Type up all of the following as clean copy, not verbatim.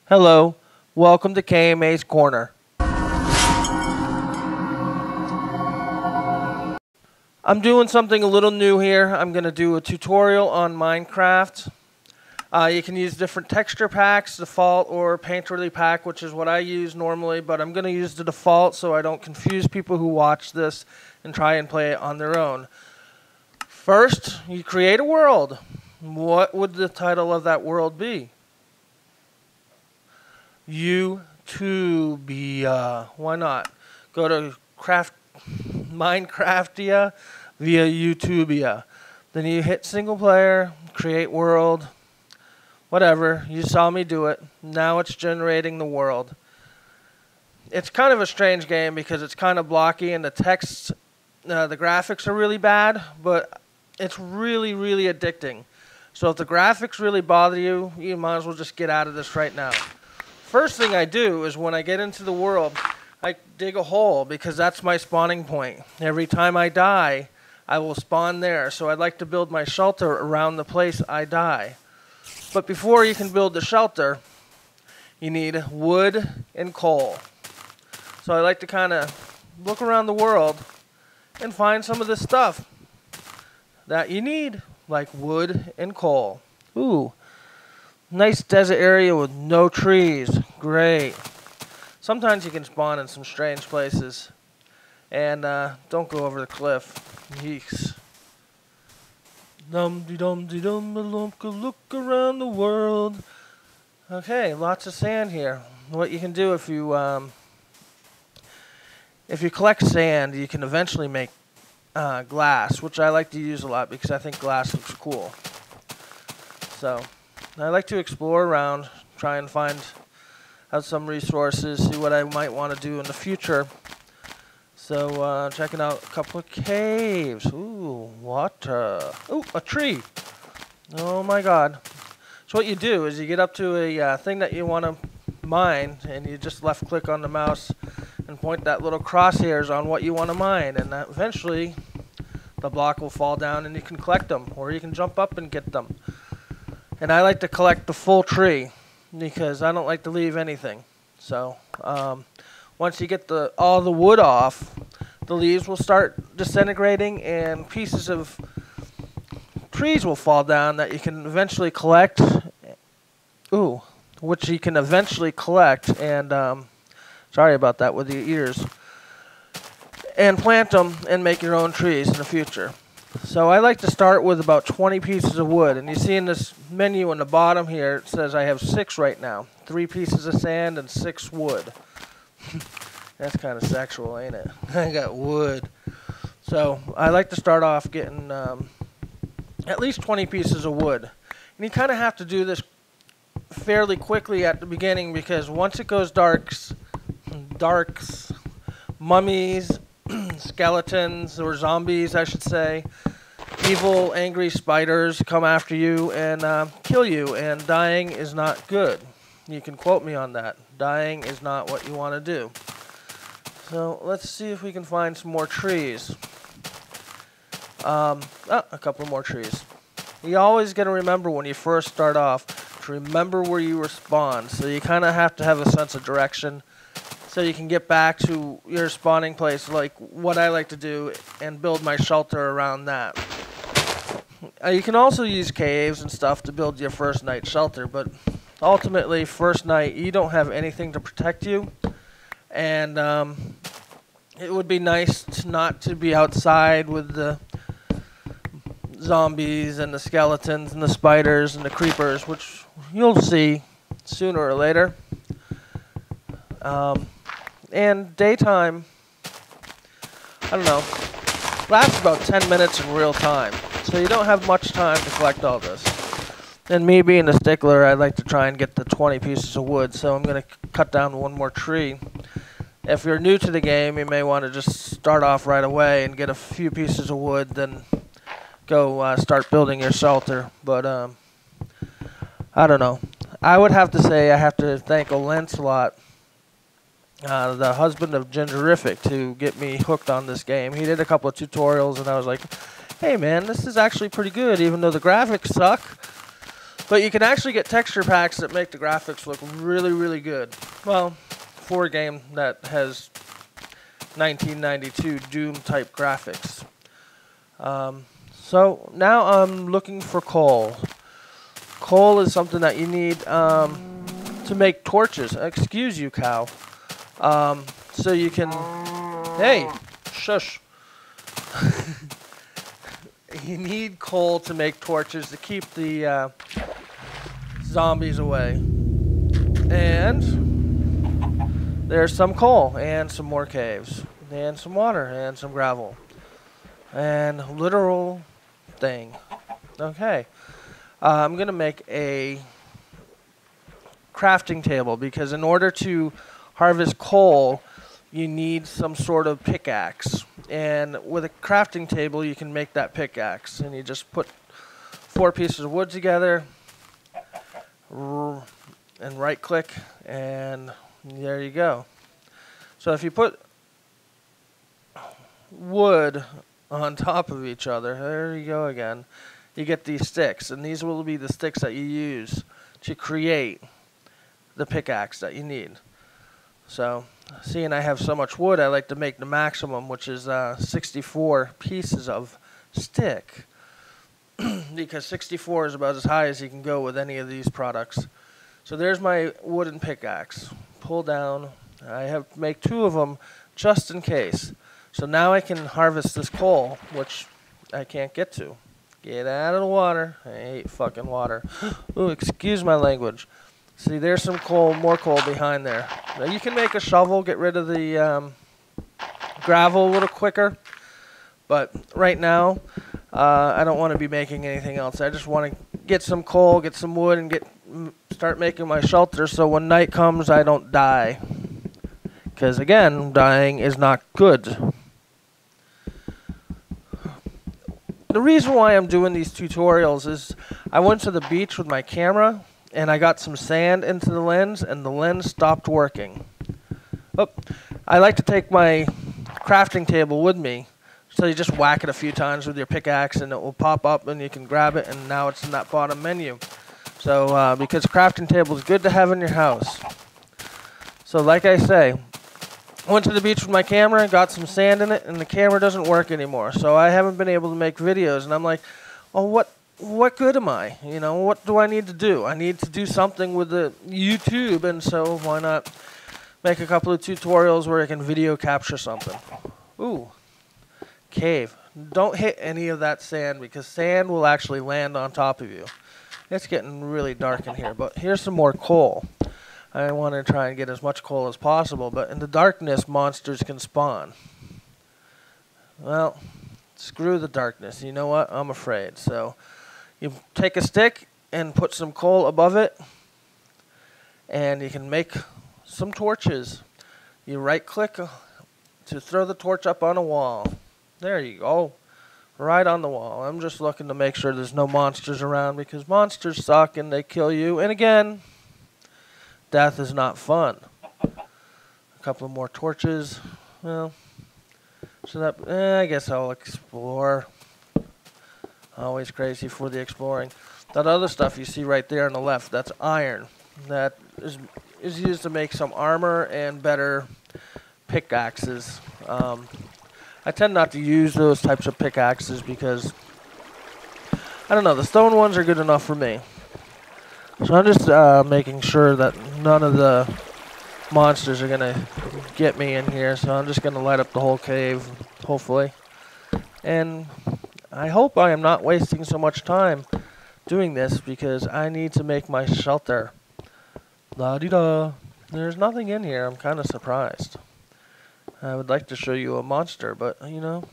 Hello, welcome to KMA's Korner. I'm doing something a little new here. I'm going to do a tutorial on Minecraft. You can use different texture packs, default or Painterly pack, which is what I use normally, but I'm going to use the default so I don't confuse people who watch this and try and play it on their own. First, you create a world. What would the title of that world be? Utopia. Why not? Go to Minecraftia via Utopia. Then you hit single player, create world, whatever. You saw me do it. Now it's generating the world. It's kind of a strange game because it's kind of blocky and the text, the graphics are really bad, but it's really, really addicting. So if the graphics really bother you, you might as well just get out of this right now. First thing I do is when I get into the world, I dig a hole because that's my spawning point. Every time I die, I will spawn there. So I'd like to build my shelter around the place I die. But before you can build the shelter, you need wood and coal. So I like to kind of look around the world and find some of the stuff that you need, like wood and coal. Ooh. Nice desert area with no trees. Great. Sometimes you can spawn in some strange places. And don't go over the cliff. Yeeks. Dum-de-dum-de-dum, look around the world. Okay, lots of sand here. What you can do if you collect sand, you can eventually make glass, which I like to use a lot because I think glass looks cool. So I like to explore around, try and find out some resources, see what I might want to do in the future. So checking out a couple of caves. Ooh, water. Ooh, a tree. Oh my god. So what you do is you get up to a thing that you want to mine, and you just left click on the mouse and point that little crosshairs on what you want to mine, and eventually the block will fall down and you can collect them, or you can jump up and get them. And I like to collect the full tree because I don't like to leave anything. So once you get all the wood off, the leaves will start disintegrating and pieces of trees will fall down that you can eventually collect. Ooh, which you can eventually collect and sorry about that with your ears. And plant them and make your own trees in the future. So I like to start with about 20 pieces of wood. And you see in this menu on the bottom here, it says I have 6 right now. 3 pieces of sand and 6 wood. That's kind of sexual, ain't it? I got wood. So I like to start off getting at least 20 pieces of wood. And you kind of have to do this fairly quickly at the beginning because once it goes darks, mummies, skeletons, or zombies, I should say, evil, angry spiders come after you and kill you, and dying is not good. You can quote me on that. Dying is not what you want to do. So let's see if we can find some more trees. A couple more trees. You always got to remember when you first start off to remember where you were spawned. So you kind of have to have a sense of direction so you can get back to your spawning place, like what I like to do, and build my shelter around that. You can also use caves and stuff to build your first night shelter, but ultimately, first night, you don't have anything to protect you, and it would be nice not to be outside with the zombies and the skeletons and the spiders and the creepers, which you'll see sooner or later. And daytime, I don't know, lasts about 10 minutes in real time. So you don't have much time to collect all this. And me being a stickler, I like to try and get the 20 pieces of wood. So I'm going to cut down one more tree. If you're new to the game, you may want to just start off right away and get a few pieces of wood, then go start building your shelter. But I don't know. I would have to say I have to thank Lancelot, the husband of Gingerific, to get me hooked on this game. He did a couple of tutorials, and I was like, hey, man, this is actually pretty good, even though the graphics suck. But you can actually get texture packs that make the graphics look really, really good. Well, for a game that has 1992 Doom-type graphics. So now I'm looking for coal. Coal is something that you need to make torches. Excuse you, cow. So you can... Hey, shush. You need coal to make torches to keep the zombies away. And there's some coal and some more caves and some water and some gravel and literal thing. Okay. I'm going to make a crafting table because in order to harvest coal, you need some sort of pickaxe. And with a crafting table, you can make that pickaxe. And you just put 4 pieces of wood together and right-click, and there you go. So if you put wood on top of each other, there you go again, you get these sticks. And these will be the sticks that you use to create the pickaxe that you need. So, seeing I have so much wood, I like to make the maximum, which is 64 pieces of stick. Because 64 is about as high as you can go with any of these products. So there's my wooden pickaxe. Pull down. I have to make 2 of them just in case. So now I can harvest this coal, which I can't get to. Get out of the water. I hate fucking water. Ooh, excuse my language. See, there's some coal, more coal behind there. Now you can make a shovel, get rid of the gravel a little quicker. But right now, I don't want to be making anything else. I just want to get some coal, get some wood, and start making my shelter so when night comes, I don't die. Because, again, dying is not good. The reason why I'm doing these tutorials is I went to the beach with my camera, and I got some sand into the lens, and the lens stopped working. Oh, I like to take my crafting table with me. So you just whack it a few times with your pickaxe, and it will pop up, and you can grab it, and now it's in that bottom menu. So, because crafting table is good to have in your house. So, like I say, I went to the beach with my camera, got some sand in it, and the camera doesn't work anymore. So I haven't been able to make videos, and I'm like, oh, what good am I? You know, what do I need to do? I need to do something with the YouTube, and so why not make a couple of tutorials where I can video capture something. Ooh. Cave. Don't hit any of that sand because sand will actually land on top of you. It's getting really dark in here, but here's some more coal. I want to try and get as much coal as possible, but in the darkness, monsters can spawn. Well, screw the darkness. You know what? I'm afraid. So you take a stick and put some coal above it, and you can make some torches. You right-click to throw the torch up on a wall. There you go. Right on the wall. I'm just looking to make sure there's no monsters around because monsters suck and they kill you. And again, death is not fun. A couple of more torches. Well, so that I guess I'll explore. Always crazy for the exploring. That other stuff you see right there on the left, that's iron. That is used to make some armor and better pickaxes. I tend not to use those types of pickaxes because, I don't know, the stone ones are good enough for me. So I'm just making sure that none of the monsters are going to get me in here. So I'm just going to light up the whole cave, hopefully. And I hope I am not wasting so much time doing this because I need to make my shelter. La-di-da. There's nothing in here. I'm kind of surprised. I would like to show you a monster, but, you know,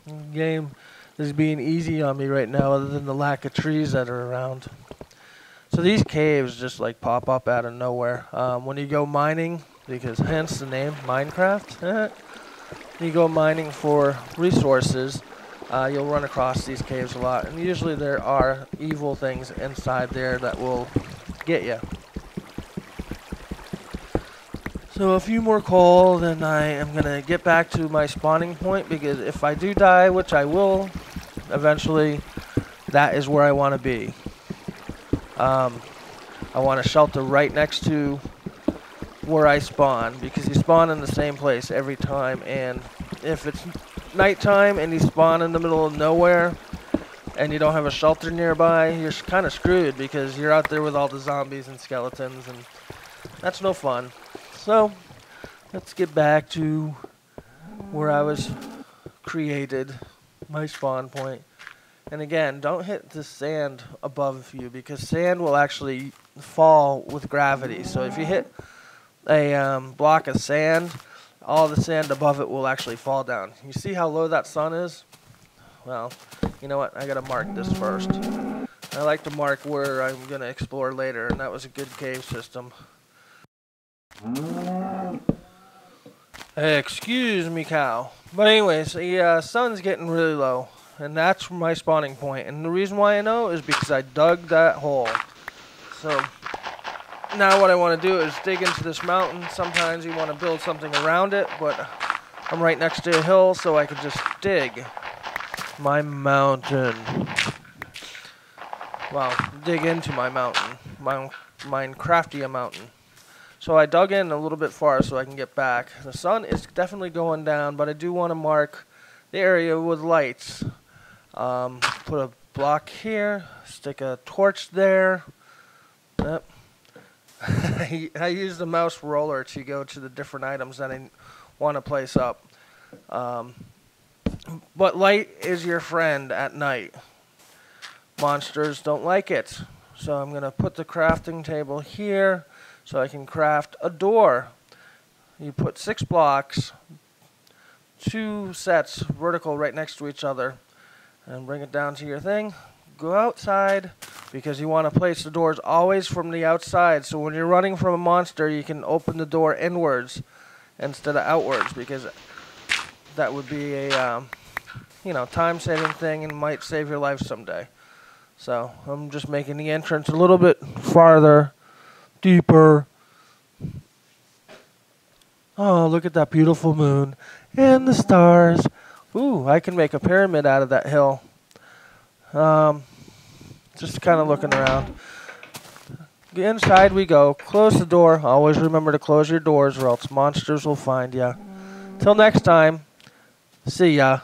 the game is being easy on me right now other than the lack of trees that are around. So these caves just, like, pop up out of nowhere. When you go mining, because hence the name, Minecraft, you go mining for resources, you'll run across these caves a lot. And usually there are evil things inside there that will get you. So a few more coal, then I am going to get back to my spawning point, because if I do die, which I will eventually, that is where I want to be. I want to shelter right next to where I spawn, because you spawn in the same place every time, and if it's nighttime and you spawn in the middle of nowhere and you don't have a shelter nearby, you're kind of screwed, because you're out there with all the zombies and skeletons, and that's no fun. So let's get back to where I was created, my spawn point. And again, don't hit the sand above you, because sand will actually fall with gravity. So if you hit a block of sand, all the sand above it will actually fall down. You see how low that sun is? Well, you know what? I gotta mark this first. I like to mark where I'm gonna explore later, and that was a good cave system. Hey, excuse me, cow. But anyways, the sun's getting really low, and that's my spawning point. And the reason why I know is because I dug that hole. So now what I want to do is dig into this mountain. Sometimes you want to build something around it, but I'm right next to a hill, so I can just dig my mountain. Well, dig into my mountain, my Minecraftia mountain. So I dug in a little bit far so I can get back. The sun is definitely going down, but I do want to mark the area with lights. Put a block here, stick a torch there. Yep. I use the mouse roller to go to the different items that I want to place up. But light is your friend at night. Monsters don't like it. So I'm going to put the crafting table here so I can craft a door. You put 6 blocks, 2 sets vertical right next to each other, and bring it down to your thing. Go outside, because you want to place the doors always from the outside, so when you're running from a monster you can open the door inwards instead of outwards, because that would be a time-saving thing and might save your life someday. So I'm just making the entrance a little bit farther, deeper. Oh, look at that beautiful moon and the stars. Ooh, I can make a pyramid out of that hill. Just kind of looking around. Inside we go. Close the door. Always remember to close your doors, or else monsters will find ya. Till next time, see ya.